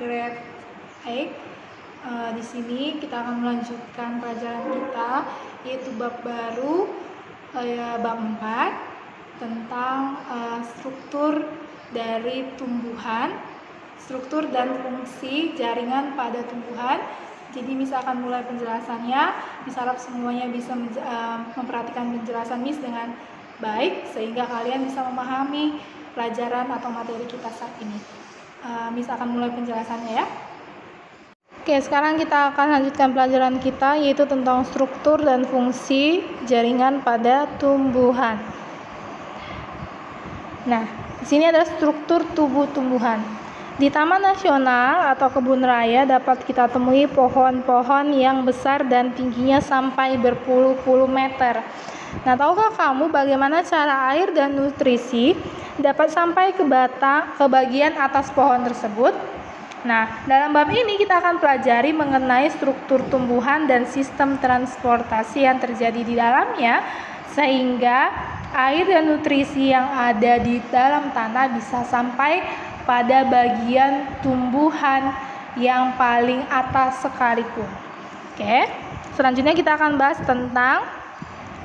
grade 8. Di sini kita akan melanjutkan pelajaran kita, yaitu bab baru, bab 4 tentang struktur dari tumbuhan, struktur dan fungsi jaringan pada tumbuhan. Jadi misalkan mulai penjelasannya, Miss harap semuanya bisa memperhatikan penjelasan Miss dengan baik sehingga kalian bisa memahami pelajaran atau materi kita saat ini. Miss akan mulai penjelasannya ya. Oke, sekarang kita akan lanjutkan pelajaran kita, yaitu tentang struktur dan fungsi jaringan pada tumbuhan. Nah, di sini ada struktur tubuh tumbuhan. Di Taman Nasional atau kebun raya dapat kita temui pohon-pohon yang besar dan tingginya sampai berpuluh-puluh meter. Nah, tahukah kamu bagaimana cara air dan nutrisi dapat sampai ke bagian atas pohon tersebut? Nah, dalam bab ini kita akan pelajari mengenai struktur tumbuhan dan sistem transportasi yang terjadi di dalamnya, sehingga air dan nutrisi yang ada di dalam tanah bisa sampai pada bagian tumbuhan yang paling atas sekalipun. Oke, selanjutnya kita akan bahas tentang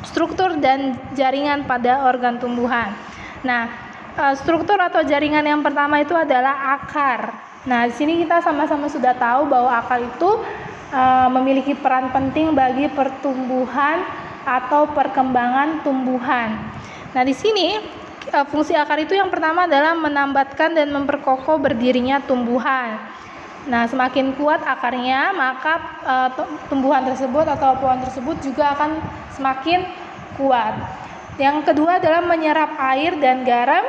struktur dan jaringan pada organ tumbuhan. Nah, struktur atau jaringan yang pertama itu adalah akar. Nah, di sini kita sama-sama sudah tahu bahwa akar itu memiliki peran penting bagi pertumbuhan atau perkembangan tumbuhan. Nah, di sini fungsi akar itu yang pertama adalah menambatkan dan memperkokoh berdirinya tumbuhan. Nah, semakin kuat akarnya, maka tumbuhan tersebut atau pohon tersebut juga akan semakin kuat. Yang kedua adalah menyerap air dan garam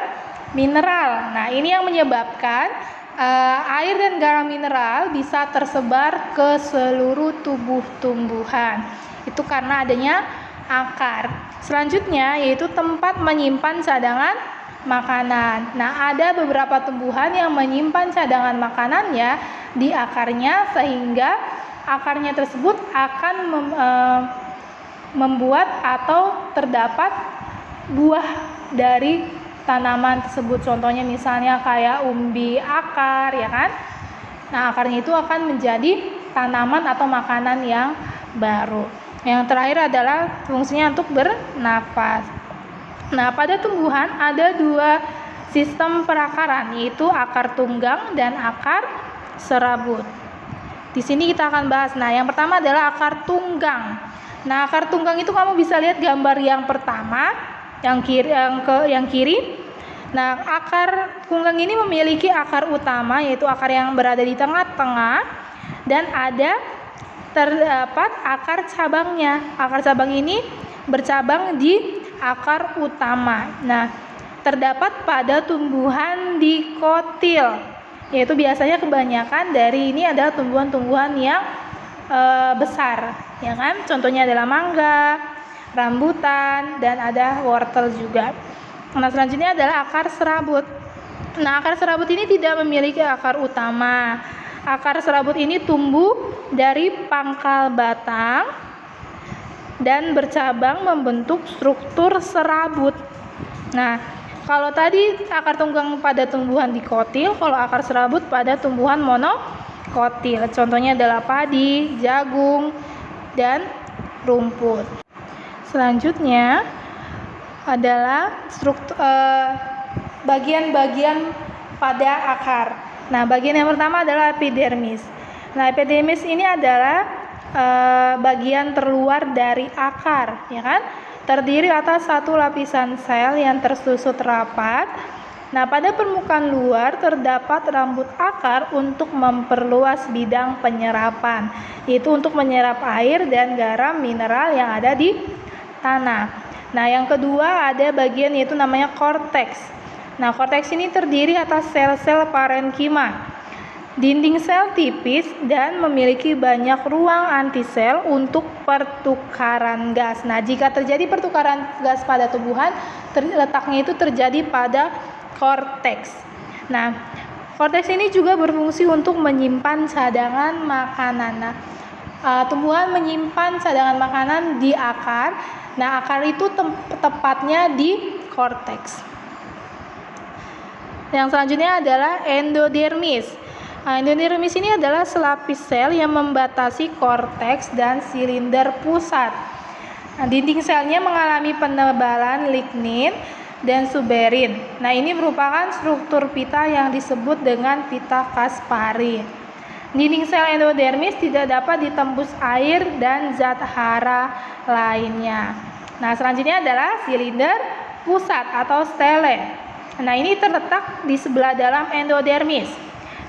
mineral. Nah, ini yang menyebabkan air dan garam mineral bisa tersebar ke seluruh tubuh tumbuhan. Itu karena adanya akar. Selanjutnya yaitu tempat menyimpan cadangan makanan. Nah, ada beberapa tumbuhan yang menyimpan cadangan makanannya di akarnya, sehingga akarnya tersebut akan membuat atau terdapat buah dari tanaman tersebut. Contohnya misalnya kayak umbi akar, ya kan? Nah, akarnya itu akan menjadi tanaman atau makanan yang baru. Yang terakhir adalah fungsinya untuk bernafas. Nah, pada tumbuhan ada dua sistem perakaran, yaitu akar tunggang dan akar serabut. Di sini kita akan bahas. Nah, yang pertama adalah akar tunggang. Nah, akar tunggang itu kamu bisa lihat gambar yang pertama, yang kiri. Nah, akar tunggang ini memiliki akar utama, yaitu akar yang berada di tengah-tengah, dan terdapat akar cabangnya. Akar cabang ini bercabang di akar utama. Nah, terdapat pada tumbuhan dikotil, yaitu biasanya kebanyakan dari ini adalah tumbuhan-tumbuhan yang besar, ya kan? Contohnya adalah mangga, rambutan, dan ada wortel juga. Nah, selanjutnya adalah akar serabut. Nah, akar serabut ini tidak memiliki akar utama. Akar serabut ini tumbuh dari pangkal batang dan bercabang membentuk struktur serabut. Nah, kalau tadi akar tunggang pada tumbuhan dikotil, kalau akar serabut pada tumbuhan monokotil. Contohnya adalah padi, jagung, dan rumput. Selanjutnya adalah bagian-bagian pada akar. Nah, bagian yang pertama adalah epidermis. Nah, epidermis ini adalah bagian terluar dari akar, ya kan? Terdiri atas satu lapisan sel yang tersusun rapat. Nah, pada permukaan luar terdapat rambut akar untuk memperluas bidang penyerapan, yaitu untuk menyerap air dan garam mineral yang ada di tanah. Nah, yang kedua ada bagian yaitu namanya korteks. Nah, korteks ini terdiri atas sel-sel parenkima. Dinding sel tipis dan memiliki banyak ruang antisel untuk pertukaran gas. Nah, jika terjadi pertukaran gas pada tumbuhan, letaknya itu terjadi pada korteks. Nah, korteks ini juga berfungsi untuk menyimpan cadangan makanan. Nah, tumbuhan menyimpan cadangan makanan di akar. Nah, akar itu tepatnya di korteks. Yang selanjutnya adalah endodermis. Endodermis ini adalah selapis sel yang membatasi korteks dan silinder pusat. Dinding selnya mengalami penebalan lignin dan suberin. Nah, ini merupakan struktur pita yang disebut dengan pita Kaspari. Dinding sel endodermis tidak dapat ditembus air dan zat hara lainnya. Nah, selanjutnya adalah silinder pusat atau stele. Nah, ini terletak di sebelah dalam endodermis.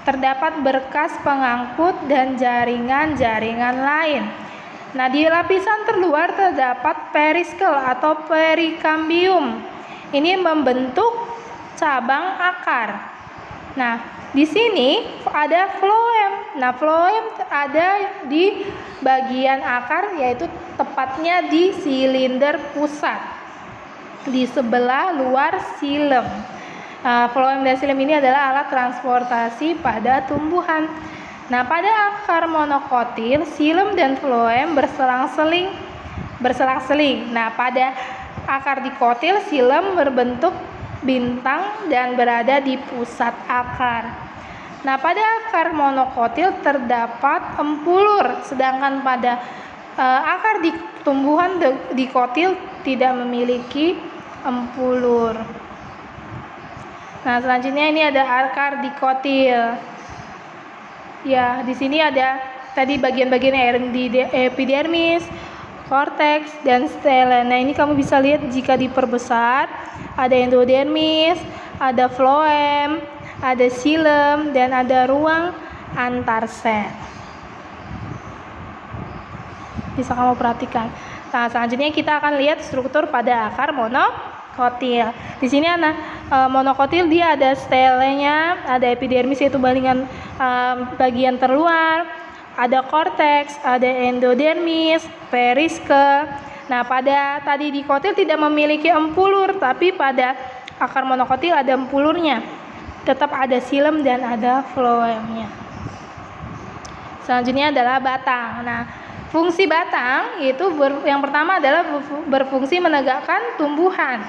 Terdapat berkas pengangkut dan jaringan-jaringan lain. Nah, di lapisan terluar terdapat periskel atau perikambium. Ini membentuk cabang akar. Nah, di sini ada floem. Nah, floem ada di bagian akar, yaitu tepatnya di silinder pusat, di sebelah luar silem. Floem dan silem ini adalah alat transportasi pada tumbuhan. Nah, pada akar monokotil, silem dan floem berselang-seling. Nah, pada akar dikotil, silem berbentuk bintang dan berada di pusat akar. Nah, pada akar monokotil terdapat empulur, sedangkan pada akar di tumbuhan dikotil tidak memiliki empulur. Nah, selanjutnya ini ada akar dikotil. Ya, di sini ada tadi bagian-bagian epidermis, korteks, dan stele. Nah, ini kamu bisa lihat jika diperbesar, ada endodermis, ada floem, ada silem, dan ada ruang antar sel. Bisa kamu perhatikan. Nah, selanjutnya kita akan lihat struktur pada akar monokotil. Di sini ada monokotil, dia ada stelenya, ada epidermis yaitu bagian terluar, ada korteks, ada endodermis, periskel. Nah, pada tadi dikotil tidak memiliki empulur, tapi pada akar monokotil ada empulurnya. Tetap ada silem dan ada floemnya. Selanjutnya adalah batang. Nah, fungsi batang itu yang pertama adalah berfungsi menegakkan tumbuhan,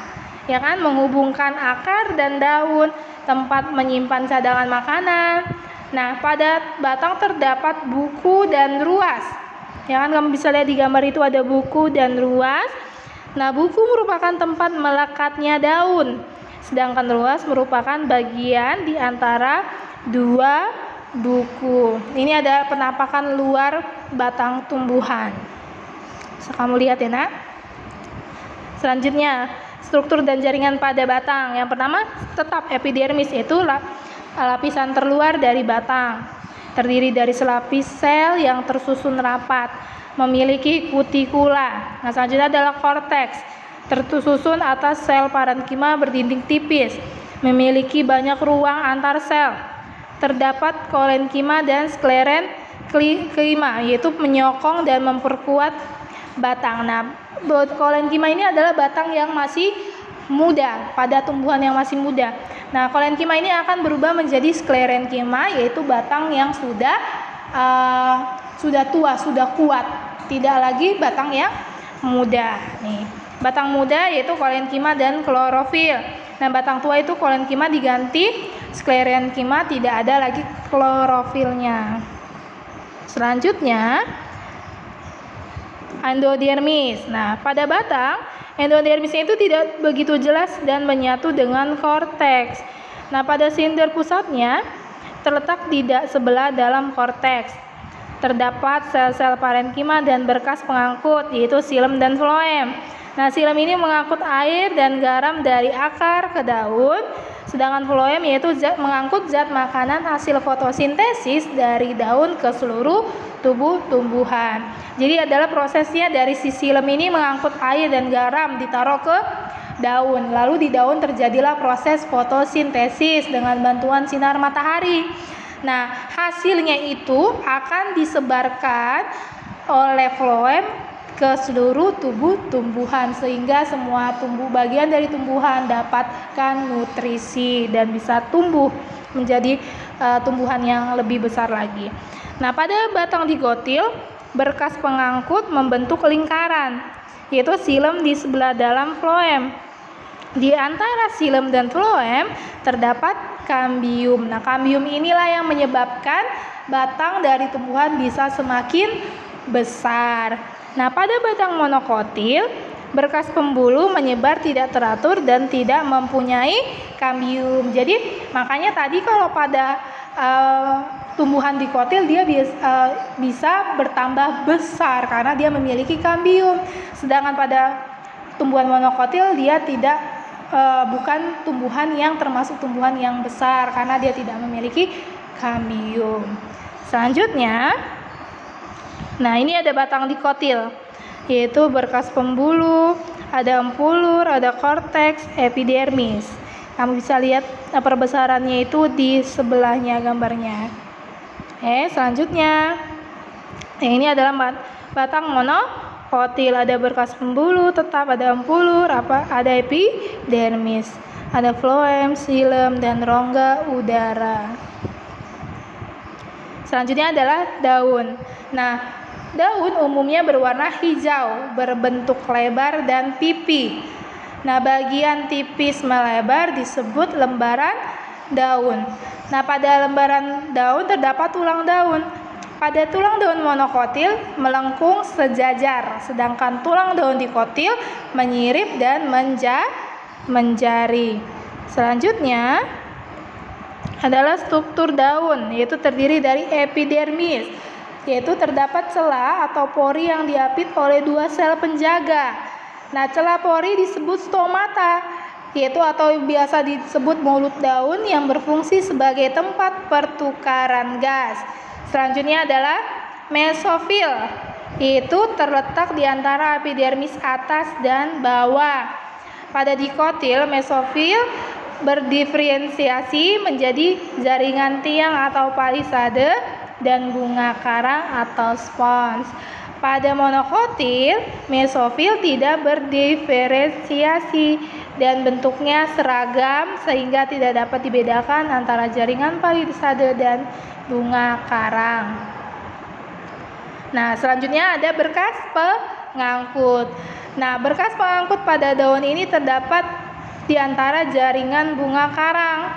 ya kan, menghubungkan akar dan daun, tempat menyimpan cadangan makanan. Nah, pada batang terdapat buku dan ruas. Ya kan, kamu bisa lihat di gambar itu ada buku dan ruas. Nah, buku merupakan tempat melekatnya daun, sedangkan ruas merupakan bagian di antara dua buku. Ini ada penampakan luar batang tumbuhan. Bisa kamu lihat ya, Nak. Selanjutnya, struktur dan jaringan pada batang. Yang pertama, tetap epidermis, yaitu lapisan terluar dari batang. Terdiri dari selapis sel yang tersusun rapat, memiliki kutikula. Nah, selanjutnya adalah korteks, tersusun atas sel parenkima berdinding tipis, memiliki banyak ruang antar sel. Terdapat kolenkima dan sklerenkima, yaitu menyokong dan memperkuat batang. Nah, kolenkima ini adalah batang yang masih muda, pada tumbuhan yang masih muda. Nah, kolenkima ini akan berubah menjadi sklerenkima, yaitu batang yang sudah tua, sudah kuat, tidak lagi batang yang muda. Nih, batang muda yaitu kolenkima dan klorofil. Nah, batang tua itu kolenkima diganti sklerenkima, tidak ada lagi klorofilnya. Selanjutnya, endodermis. Nah, pada batang, endodermisnya itu tidak begitu jelas dan menyatu dengan korteks. Nah, pada silinder pusatnya terletak tidak sebelah dalam korteks. Terdapat sel-sel parenkima dan berkas pengangkut, yaitu silem dan floem. Nah, silem ini mengangkut air dan garam dari akar ke daun, sedangkan floem yaitu mengangkut zat makanan hasil fotosintesis dari daun ke seluruh tubuh tumbuhan. Jadi adalah prosesnya dari si silem ini mengangkut air dan garam ditaruh ke daun. Lalu di daun terjadilah proses fotosintesis dengan bantuan sinar matahari. Nah, hasilnya itu akan disebarkan oleh floem ke seluruh tubuh tumbuhan sehingga semua bagian dari tumbuhan dapatkan nutrisi dan bisa tumbuh menjadi tumbuhan yang lebih besar lagi. Nah, pada batang dikotil, berkas pengangkut membentuk lingkaran, yaitu silem di sebelah dalam floem. Di antara xilem dan phloem terdapat kambium. Nah, kambium inilah yang menyebabkan batang dari tumbuhan bisa semakin besar. Nah, pada batang monokotil, berkas pembuluh menyebar tidak teratur dan tidak mempunyai kambium. Jadi, makanya tadi kalau pada tumbuhan dikotil dia bisa bertambah besar karena dia memiliki kambium. Sedangkan pada tumbuhan monokotil dia bukan tumbuhan yang termasuk tumbuhan yang besar karena dia tidak memiliki kambium. Selanjutnya, nah ini ada batang dikotil, yaitu berkas pembuluh, ada empulur, ada korteks, epidermis. Kamu bisa lihat perbesarannya itu di sebelahnya gambarnya. Selanjutnya, ini adalah batang monokotil, ada berkas pembuluh tetap, ada empulur, ada epidermis, ada phloem, xilem, dan rongga udara. Selanjutnya adalah daun. Nah, daun umumnya berwarna hijau, berbentuk lebar dan pipi. Nah, bagian tipis melebar disebut lembaran daun. Nah, pada lembaran daun terdapat tulang daun. Pada tulang daun monokotil melengkung sejajar, sedangkan tulang daun dikotil menyirip dan menjari. Selanjutnya adalah struktur daun, yaitu terdiri dari epidermis, yaitu terdapat celah atau pori yang diapit oleh 2 sel penjaga. Nah, celah pori disebut stomata, yaitu atau biasa disebut mulut daun yang berfungsi sebagai tempat pertukaran gas. Selanjutnya adalah mesofil, yaitu terletak di antara epidermis atas dan bawah. Pada dikotil, mesofil berdiferensiasi menjadi jaringan tiang atau palisade dan bunga karang atau spons. Pada monokotil, mesofil tidak berdiferensiasi dan bentuknya seragam sehingga tidak dapat dibedakan antara jaringan palisade dan bunga karang. Nah, selanjutnya ada berkas pengangkut. Nah, berkas pengangkut pada daun ini terdapat di antara jaringan bunga karang.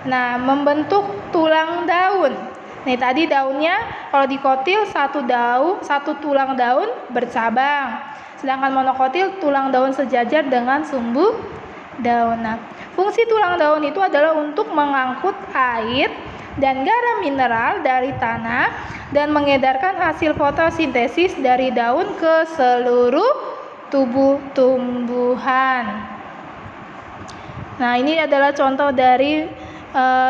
Nah, membentuk tulang daun. Nih, tadi daunnya kalau dikotil satu tulang daun bercabang. Sedangkan monokotil tulang daun sejajar dengan sumbu daun. Nah, fungsi tulang daun itu adalah untuk mengangkut air dan garam mineral dari tanah dan mengedarkan hasil fotosintesis dari daun ke seluruh tubuh tumbuhan. Nah, ini adalah contoh dari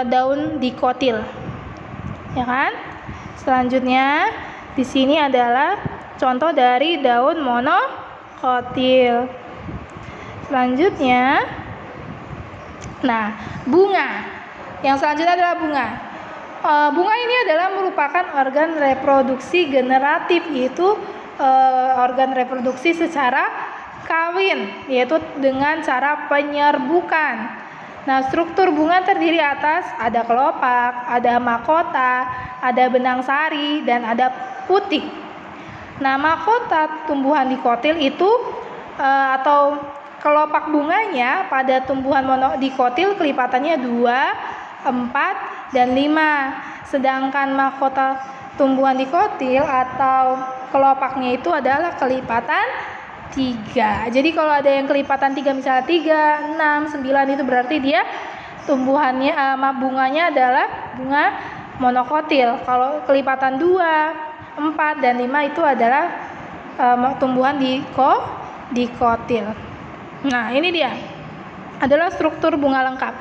daun dikotil, ya kan? Selanjutnya di sini adalah contoh dari daun monokotil. Selanjutnya, nah, bunga. Yang selanjutnya adalah bunga. Bunga ini adalah merupakan organ reproduksi generatif, yaitu organ reproduksi secara kawin, yaitu dengan cara penyerbukan. Nah, struktur bunga terdiri atas ada kelopak, ada mahkota, ada benang sari, dan ada putik. Nah, mahkota tumbuhan dikotil itu atau kelopak bunganya pada tumbuhan dikotil kelipatannya 2, 4, dan 5. Sedangkan mahkota tumbuhan dikotil atau kelopaknya itu adalah kelipatan 3. Jadi kalau ada yang kelipatan 3, misalnya 3, 6, 9, itu berarti dia tumbuhannya bunganya adalah bunga monokotil. Kalau kelipatan 2, 4, dan 5 itu adalah tumbuhan dikotil. Nah, ini dia adalah struktur bunga lengkap.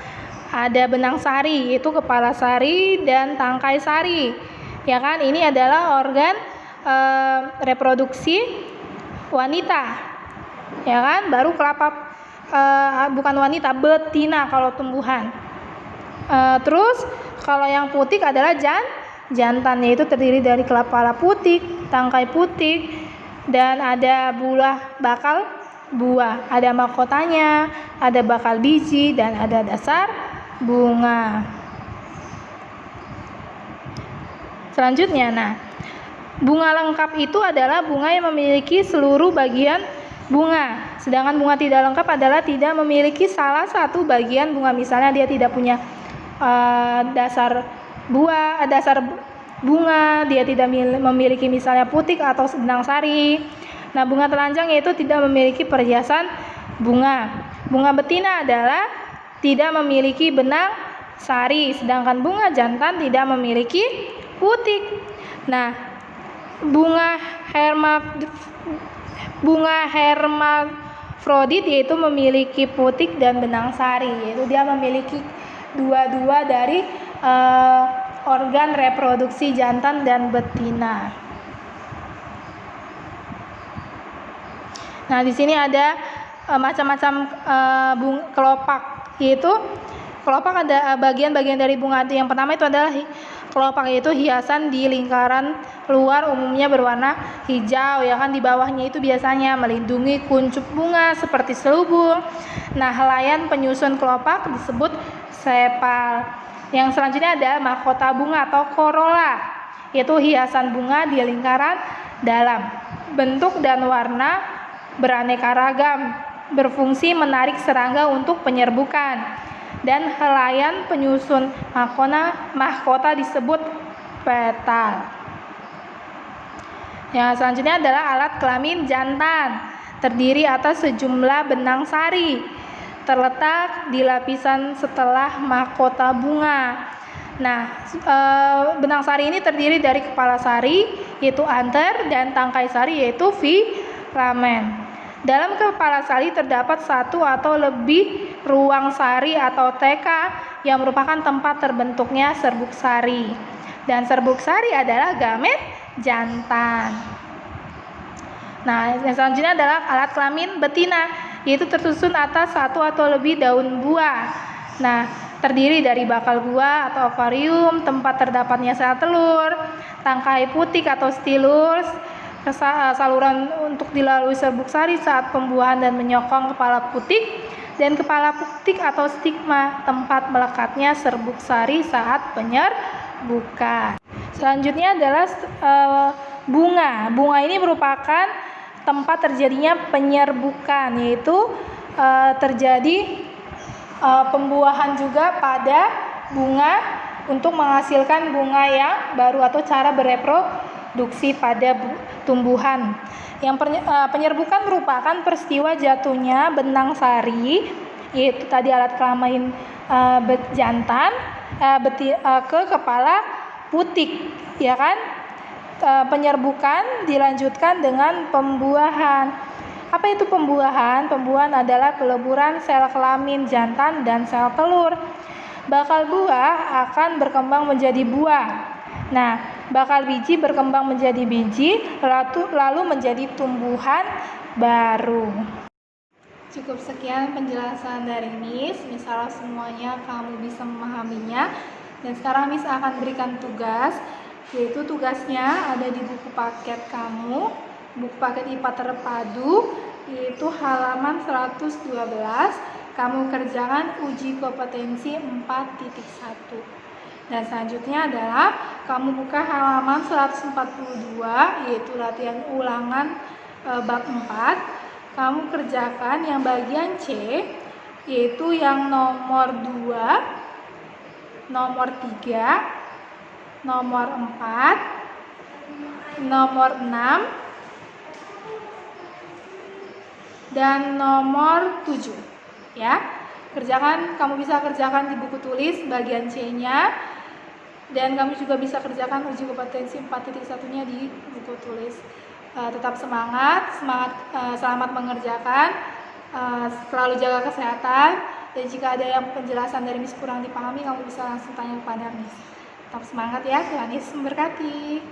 Ada benang sari, yaitu kepala sari dan tangkai sari. Ya kan? Ini adalah organ reproduksi wanita. Ya kan? Baru bukan wanita, betina kalau tumbuhan. Terus kalau yang putik adalah jantan, yaitu terdiri dari kepala putik, tangkai putik, dan ada bakal buah. Ada mahkotanya, ada bakal biji, dan ada dasar bunga. Selanjutnya, nah, bunga lengkap itu adalah bunga yang memiliki seluruh bagian bunga. Sedangkan bunga tidak lengkap adalah tidak memiliki salah satu bagian bunga. Misalnya dia tidak punya dasar bunga, dia tidak memiliki misalnya putik atau benang sari. Nah, bunga telanjang yaitu tidak memiliki perhiasan bunga. Bunga betina adalah tidak memiliki benang sari, sedangkan bunga jantan tidak memiliki putik. Nah, bunga hermafrodit yaitu memiliki putik dan benang sari, yaitu dia memiliki dua-dua dari organ reproduksi jantan dan betina. Nah, di sini ada macam-macam kelopak, yaitu kelopak ada bagian-bagian dari bunga. Yang pertama itu adalah kelopak, yaitu hiasan di lingkaran luar umumnya berwarna hijau, ya kan. Di bawahnya itu biasanya melindungi kuncup bunga seperti selubung. Nah, helaian penyusun kelopak disebut sepal. Yang selanjutnya ada mahkota bunga atau corolla, yaitu hiasan bunga di lingkaran dalam. Bentuk dan warna beraneka ragam, berfungsi menarik serangga untuk penyerbukan. Dan helaian penyusun mahkota disebut petal. Yang selanjutnya adalah alat kelamin jantan, terdiri atas sejumlah benang sari, terletak di lapisan setelah mahkota bunga. Nah, benang sari ini terdiri dari kepala sari, yaitu anther, dan tangkai sari, yaitu filamen. Dalam kepala sari terdapat satu atau lebih ruang sari atau teka yang merupakan tempat terbentuknya serbuk sari. Dan serbuk sari adalah gamet jantan. Nah, yang selanjutnya adalah alat kelamin betina, yaitu tersusun atas satu atau lebih daun buah. Nah, terdiri dari bakal buah atau akuarium, tempat terdapatnya sel telur, tangkai putik atau stilus, saluran untuk dilalui serbuk sari saat pembuahan dan menyokong kepala putik, dan kepala putik atau stigma, tempat melekatnya serbuk sari saat penyerbukan. Selanjutnya adalah bunga. Bunga ini merupakan tempat terjadinya penyerbukan, yaitu terjadi pembuahan juga pada bunga untuk menghasilkan bunga yang baru atau cara bereproduksi pada tumbuhan. Yang penyerbukan merupakan peristiwa jatuhnya benang sari, yaitu tadi alat kelamin jantan, ke kepala putik, ya kan? Penyerbukan dilanjutkan dengan pembuahan. Apa itu pembuahan? Pembuahan adalah peleburan sel kelamin jantan dan sel telur. Bakal buah akan berkembang menjadi buah. Nah, bakal biji berkembang menjadi biji, lalu menjadi tumbuhan baru. Cukup sekian penjelasan dari Miss. Misalnya semuanya kamu bisa memahaminya. Dan sekarang Miss akan berikan tugas, yaitu tugasnya ada di buku paket kamu, buku paket IPA terpadu, yaitu halaman 112. Kamu kerjakan uji kompetensi 4.1. Dan selanjutnya adalah kamu buka halaman 142, yaitu latihan ulangan bab 4. Kamu kerjakan yang bagian C, yaitu yang nomor 2, nomor 3, nomor 4, nomor 6, dan nomor 7. Ya, kerjakan, kamu bisa kerjakan di buku tulis bagian C-nya, dan kamu juga bisa kerjakan uji kompetensi 4.1-nya di buku tulis. Tetap semangat, selamat mengerjakan, selalu jaga kesehatan, dan jika ada yang penjelasan dari Miss kurang dipahami, kamu bisa langsung tanya kepada Miss. Tetap semangat ya, Tuhan Yesus memberkati.